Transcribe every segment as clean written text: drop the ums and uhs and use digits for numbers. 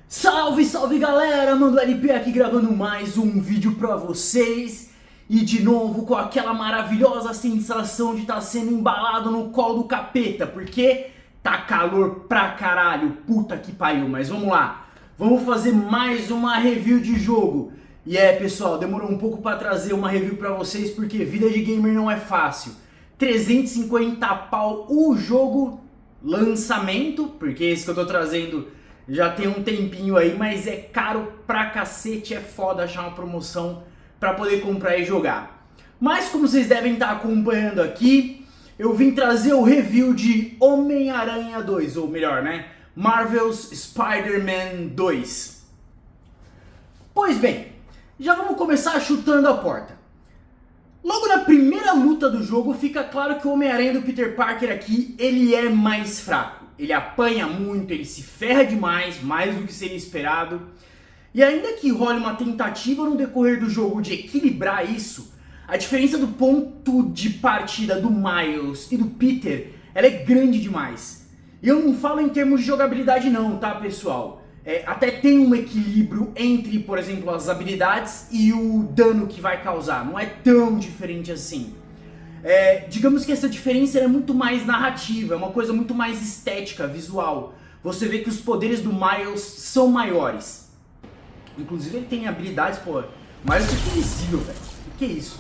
Salve, salve galera, Mando LP aqui gravando mais um vídeo pra vocês. E de novo com aquela maravilhosa sensação de estar sendo embalado no colo do capeta. Porque tá calor pra caralho, puta que pariu. Mas vamos lá, vamos fazer mais uma review de jogo. E pessoal, demorou um pouco pra trazer uma review pra vocês porque vida de gamer não é fácil. 350 pau o jogo lançamento, porque esse que eu tô trazendo já tem um tempinho aí, mas é caro pra cacete, é foda achar uma promoção pra poder comprar e jogar. Mas como vocês devem estar acompanhando aqui, eu vim trazer o review de Homem-Aranha 2, ou melhor, né, Marvel's Spider-Man 2. Pois bem, já vamos começar chutando a porta. Logo na primeira luta do jogo fica claro que o Homem-Aranha do Peter Parker aqui, ele é mais fraco. Ele apanha muito, ele se ferra demais, mais do que seria esperado. E ainda que role uma tentativa no decorrer do jogo de equilibrar isso, a diferença do ponto de partida do Miles e do Peter, ela é grande demais. E eu não falo em termos de jogabilidade não, tá pessoal? Até tem um equilíbrio entre, por exemplo, as habilidades e o dano que vai causar. Não é tão diferente assim. Digamos que essa diferença é muito mais narrativa, é uma coisa muito mais estética, visual. Você vê que os poderes do Miles são maiores. Inclusive ele tem habilidades, pô, Miles é invisível, velho. O que é isso?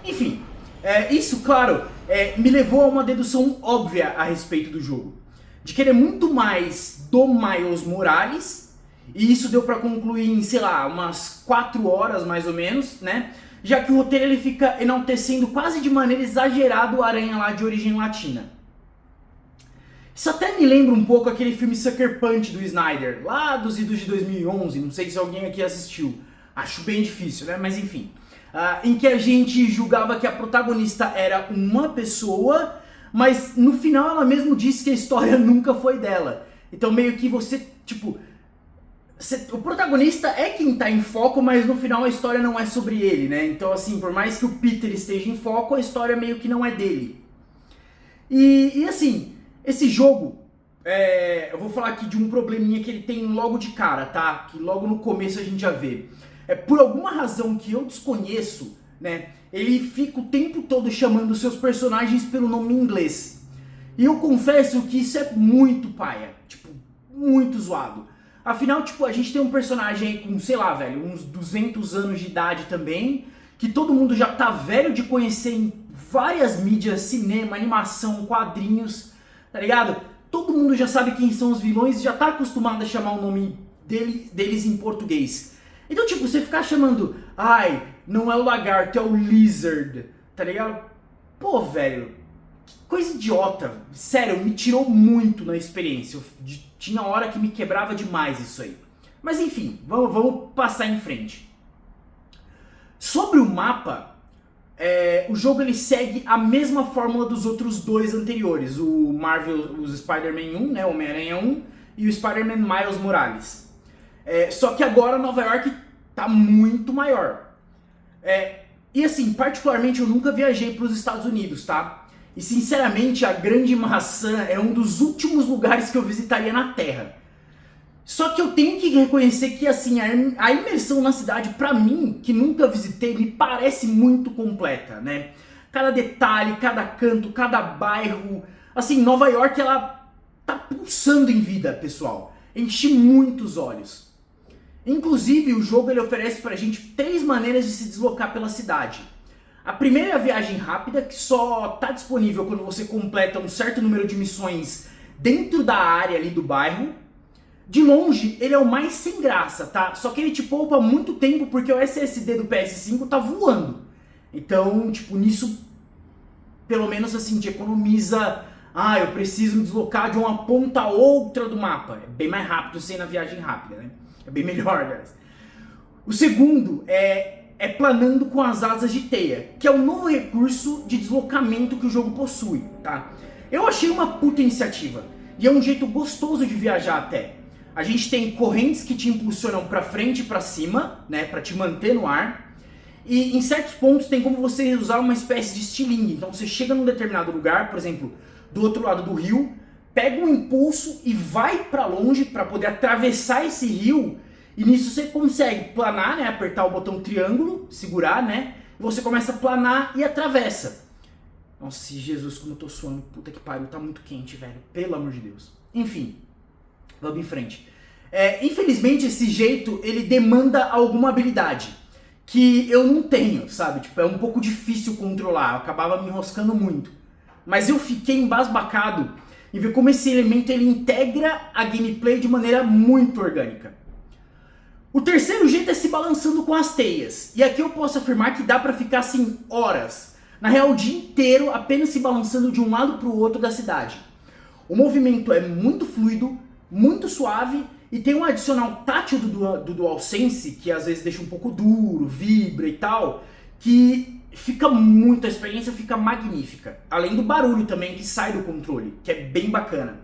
Enfim, isso, claro, me levou a uma dedução óbvia a respeito do jogo. De que ele é muito mais do Miles Morales, e isso deu pra concluir em, sei lá, umas 4 horas mais ou menos, né? Já que o roteiro ele fica enaltecendo quase de maneira exagerada o Aranha lá de origem latina. Isso até me lembra um pouco aquele filme Sucker Punch do Snyder, lá dos idos de 2011, não sei se alguém aqui assistiu, acho bem difícil, né? Mas enfim, em que a gente julgava que a protagonista era uma pessoa, mas no final ela mesmo disse que a história nunca foi dela. Então meio que você, tipo, o protagonista é quem tá em foco, mas no final a história não é sobre ele, né? Então assim, por mais que o Peter esteja em foco, a história meio que não é dele. E assim, esse jogo, eu vou falar aqui de um probleminha que ele tem logo de cara, tá? Que logo no começo a gente já vê. Por alguma razão que eu desconheço, né? Ele fica o tempo todo chamando seus personagens pelo nome em inglês. E eu confesso que isso é muito paia, tipo, muito zoado. Afinal, tipo, a gente tem um personagem aí com, sei lá, velho, uns 200 anos de idade também, que todo mundo já tá velho de conhecer em várias mídias, cinema, animação, quadrinhos, tá ligado? Todo mundo já sabe quem são os vilões e já tá acostumado a chamar o nome deles em português. Então, tipo, você ficar chamando, ai, não é o lagarto, é o lizard, tá ligado? Pô, velho, que coisa idiota. Sério, me tirou muito na experiência. Tinha hora que me quebrava demais isso aí. Mas enfim, vamos passar em frente. Sobre o mapa, o jogo ele segue a mesma fórmula dos outros dois anteriores. O Spider-Man 1, né, Homem-Aranha 1, e o Spider-Man Miles Morales. Só que agora Nova York tá muito maior. E assim, particularmente eu nunca viajei para os Estados Unidos, tá? E sinceramente a Grande Maçã é um dos últimos lugares que eu visitaria na Terra. Só que eu tenho que reconhecer que assim, a imersão na cidade, pra mim, que nunca visitei, me parece muito completa, né? Cada detalhe, cada canto, cada bairro. Assim, Nova York, ela tá pulsando em vida, pessoal. Enche muitos olhos. Inclusive, o jogo ele oferece pra gente 3 maneiras de se deslocar pela cidade. A primeira é a viagem rápida, que só tá disponível quando você completa um certo número de missões dentro da área ali do bairro. De longe, ele é o mais sem graça, tá? Só que ele te poupa muito tempo porque o SSD do PS5 tá voando. Então, tipo, nisso, pelo menos assim, te economiza... eu preciso me deslocar de uma ponta a outra do mapa. É bem mais rápido sem na viagem rápida, né? É bem melhor, guys. O segundo é planando com as asas de teia, que é um novo recurso de deslocamento que o jogo possui, tá? Eu achei uma puta iniciativa, e é um jeito gostoso de viajar até. A gente tem correntes que te impulsionam pra frente e pra cima, né, pra te manter no ar, e em certos pontos tem como você usar uma espécie de estilingue. Então você chega num determinado lugar, por exemplo, do outro lado do rio, pega um impulso e vai pra longe pra poder atravessar esse rio. E nisso você consegue planar, né? Apertar o botão triângulo, segurar, né? E você começa a planar e atravessa. Nossa, Jesus, como eu tô suando. Puta que pariu, tá muito quente, velho. Pelo amor de Deus. Enfim, vamos em frente. Infelizmente, esse jeito, ele demanda alguma habilidade que eu não tenho, sabe? Tipo, é um pouco difícil controlar. Eu acabava me enroscando muito. Mas eu fiquei embasbacado em ver como esse elemento, ele integra a gameplay de maneira muito orgânica. O terceiro jeito é se balançando com as teias. E aqui eu posso afirmar que dá pra ficar assim horas. Na real, o dia inteiro apenas se balançando de um lado pro outro da cidade. O movimento é muito fluido, muito suave e tem um adicional tátil do DualSense, que às vezes deixa um pouco duro, vibra e tal, que fica muito, a experiência fica magnífica. Além do barulho também que sai do controle, que é bem bacana.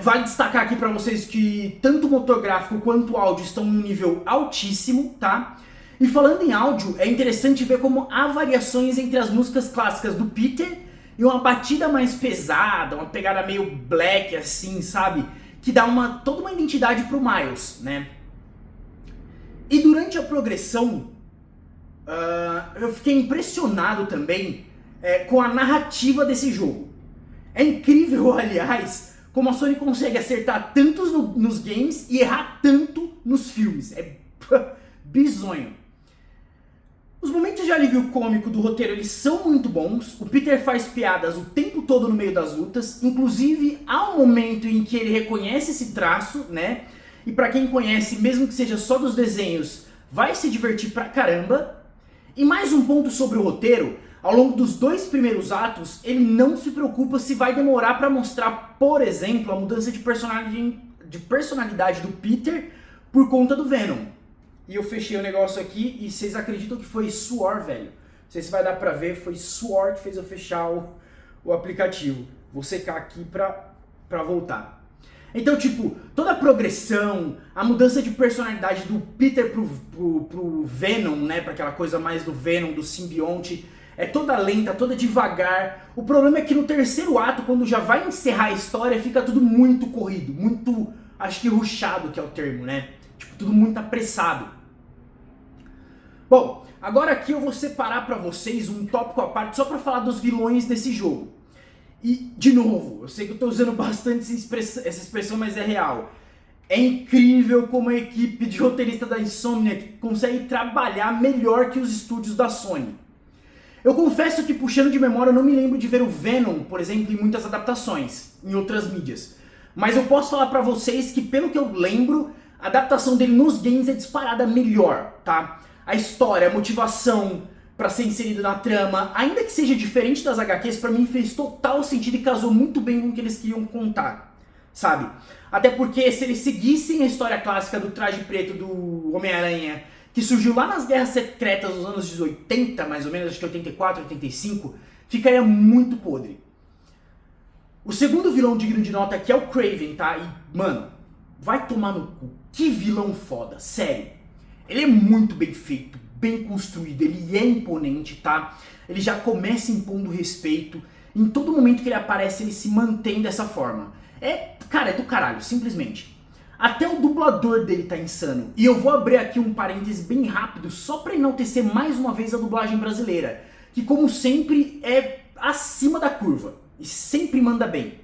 Vale destacar aqui pra vocês que tanto o motor gráfico quanto o áudio estão em um nível altíssimo, tá? E falando em áudio, é interessante ver como há variações entre as músicas clássicas do Peter e uma batida mais pesada, uma pegada meio black assim, sabe? Que dá toda uma identidade pro Miles, né? E durante a progressão, eu fiquei impressionado também com a narrativa desse jogo. É incrível, aliás, como a Sony consegue acertar tanto nos games e errar tanto nos filmes. É bizonho. Os momentos de alívio cômico do roteiro, eles são muito bons. O Peter faz piadas o tempo todo no meio das lutas. Inclusive, há um momento em que ele reconhece esse traço, né? E pra quem conhece, mesmo que seja só dos desenhos, vai se divertir pra caramba. E mais um ponto sobre o roteiro. Ao longo dos 2 primeiros atos, ele não se preocupa se vai demorar pra mostrar, por exemplo, a mudança de personalidade do Peter por conta do Venom. E eu fechei o negócio aqui e vocês acreditam que foi suor, velho? Não sei se vai dar pra ver, foi suor que fez eu fechar o aplicativo. Vou secar aqui pra voltar. Então, tipo, toda a progressão, a mudança de personalidade do Peter pro Venom, né? Pra aquela coisa mais do Venom, do simbionte, é toda lenta, toda devagar. O problema é que no terceiro ato, quando já vai encerrar a história, fica tudo muito corrido, muito, acho que rushado, que é o termo, né? Tipo, tudo muito apressado. Bom, agora aqui eu vou separar pra vocês um tópico à parte só pra falar dos vilões desse jogo. E, de novo, eu sei que eu tô usando bastante essa expressão, mas é real. É incrível como a equipe de roteirista da Insomniac consegue trabalhar melhor que os estúdios da Sony. Eu confesso que, puxando de memória, eu não me lembro de ver o Venom, por exemplo, em muitas adaptações, em outras mídias. Mas eu posso falar pra vocês que, pelo que eu lembro, a adaptação dele nos games é disparada melhor, tá? A história, a motivação pra ser inserido na trama, ainda que seja diferente das HQs, pra mim fez total sentido e casou muito bem com o que eles queriam contar, sabe? Até porque se eles seguissem a história clássica do traje preto do Homem-Aranha, que surgiu lá nas Guerras Secretas dos anos 80, mais ou menos, acho que 84, 85, ficaria muito podre. O segundo vilão digno de nota aqui é o Kraven, tá? E, mano, vai tomar no cu. Que vilão foda, sério. Ele é muito bem feito, bem construído, ele é imponente, tá? Ele já começa impondo respeito. Em todo momento que ele aparece, ele se mantém dessa forma. Cara, é do caralho, simplesmente. Até o dublador dele tá insano. E eu vou abrir aqui um parêntese bem rápido, só pra enaltecer mais uma vez a dublagem brasileira, que como sempre é acima da curva, e sempre manda bem.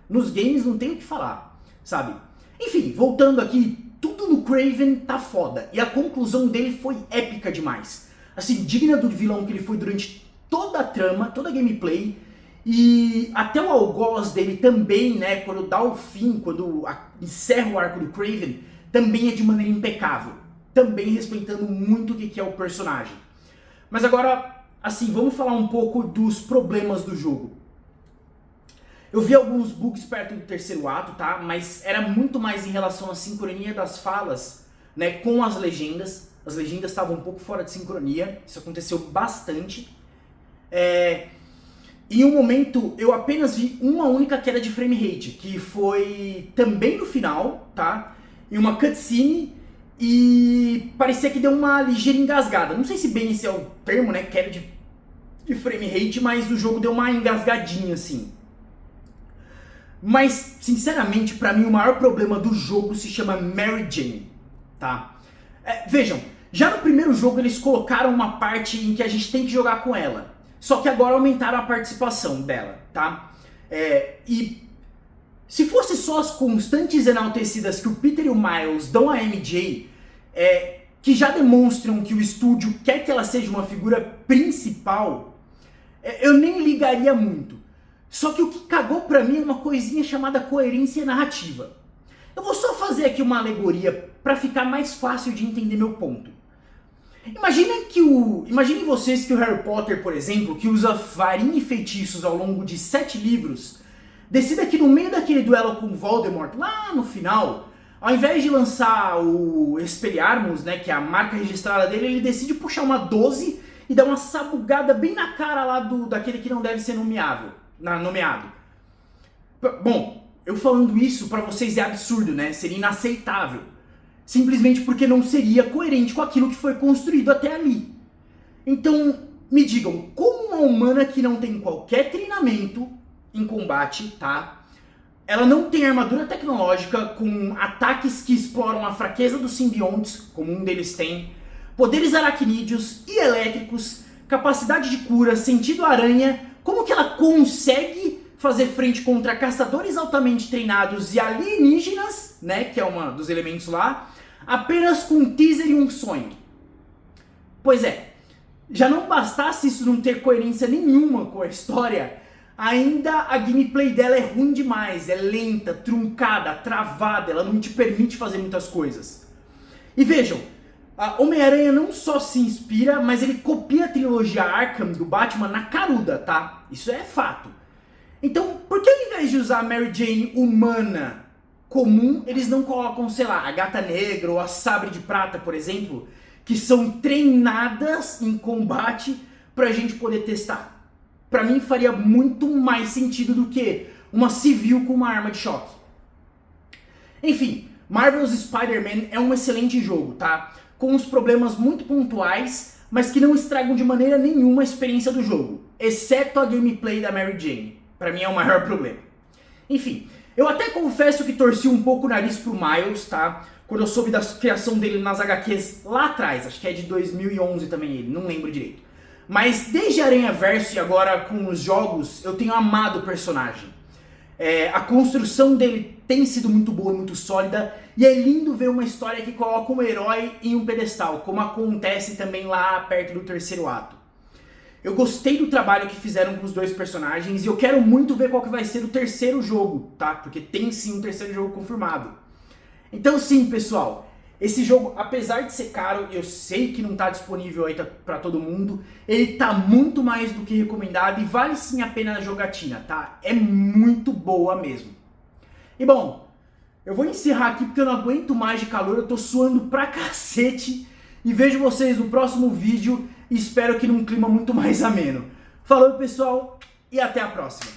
Nos games não tem o que falar, sabe? Enfim, voltando aqui, tudo no Kraven tá foda, e a conclusão dele foi épica demais. Assim, digna do vilão que ele foi durante toda a trama, toda a gameplay, e até o algoz dele também, né, quando dá o fim, quando encerra o arco do Kraven, também é de maneira impecável. Também respeitando muito o que é o personagem. Mas agora, assim, vamos falar um pouco dos problemas do jogo. Eu vi alguns bugs perto do terceiro ato, tá? Mas era muito mais em relação à sincronia das falas, né, com as legendas. As legendas estavam um pouco fora de sincronia, isso aconteceu bastante. Em um momento, eu apenas vi uma única queda de frame rate, que foi também no final, tá? Em uma cutscene, e parecia que deu uma ligeira engasgada. Não sei se bem esse é o termo, né? Queda de frame rate, mas o jogo deu uma engasgadinha, assim. Mas, sinceramente, pra mim o maior problema do jogo se chama Mary Jane, tá? Vejam, já no primeiro jogo eles colocaram uma parte em que a gente tem que jogar com ela. Só que agora aumentaram a participação dela, tá? E se fosse só as constantes enaltecidas que o Peter e o Miles dão a MJ, que já demonstram que o estúdio quer que ela seja uma figura principal, eu nem ligaria muito. Só que o que cagou pra mim é uma coisinha chamada coerência narrativa. Eu vou só fazer aqui uma alegoria pra ficar mais fácil de entender meu ponto. Imaginem vocês que o Harry Potter, por exemplo, que usa varinha e feitiços ao longo de 7 livros, decida que no meio daquele duelo com Voldemort, lá no final, ao invés de lançar o Expelliarmus, né, que é a marca registrada dele, ele decide puxar uma 12 e dar uma sabugada bem na cara lá daquele que não deve ser nomeado. Bom, eu falando isso pra vocês é absurdo, né? Seria inaceitável. Simplesmente porque não seria coerente com aquilo que foi construído até ali. Então, me digam, como uma humana que não tem qualquer treinamento em combate, tá? Ela não tem armadura tecnológica com ataques que exploram a fraqueza dos simbiontes, como um deles tem, poderes aracnídeos e elétricos, capacidade de cura, sentido aranha, como que ela consegue fazer frente contra caçadores altamente treinados e alienígenas, né, que é um dos elementos lá, apenas com um teaser e um sonho? Pois é, já não bastasse isso não ter coerência nenhuma com a história, ainda a gameplay dela é ruim demais, é lenta, truncada, travada, ela não te permite fazer muitas coisas. E vejam, a Homem-Aranha não só se inspira, mas ele copia a trilogia Arkham do Batman na caruda, tá? Isso é fato. Então, por que ao invés de usar a Mary Jane humana comum, eles não colocam, sei lá, a Gata Negra ou a Sabre de Prata, por exemplo, que são treinadas em combate pra gente poder testar? Pra mim faria muito mais sentido do que uma civil com uma arma de choque. Enfim, Marvel's Spider-Man é um excelente jogo, tá? Com uns problemas muito pontuais, mas que não estragam de maneira nenhuma a experiência do jogo, exceto a gameplay da Mary Jane. Pra mim é o maior problema. Enfim, eu até confesso que torci um pouco o nariz pro Miles, tá? Quando eu soube da criação dele nas HQs lá atrás, acho que é de 2011 também ele, não lembro direito. Mas desde Aranha Verso e agora com os jogos, eu tenho amado o personagem. A construção dele tem sido muito boa, muito sólida, e é lindo ver uma história que coloca um herói em um pedestal, como acontece também lá perto do terceiro ato. Eu gostei do trabalho que fizeram com os dois personagens e eu quero muito ver qual que vai ser o terceiro jogo, tá? Porque tem sim um terceiro jogo confirmado. Então sim, pessoal, esse jogo, apesar de ser caro, eu sei que não tá disponível aí pra todo mundo, ele tá muito mais do que recomendado e vale sim a pena a jogatina, tá? É muito boa mesmo. E bom, eu vou encerrar aqui porque eu não aguento mais de calor, eu tô suando pra cacete e vejo vocês no próximo vídeo e espero que num clima muito mais ameno. Falou, pessoal, e até a próxima.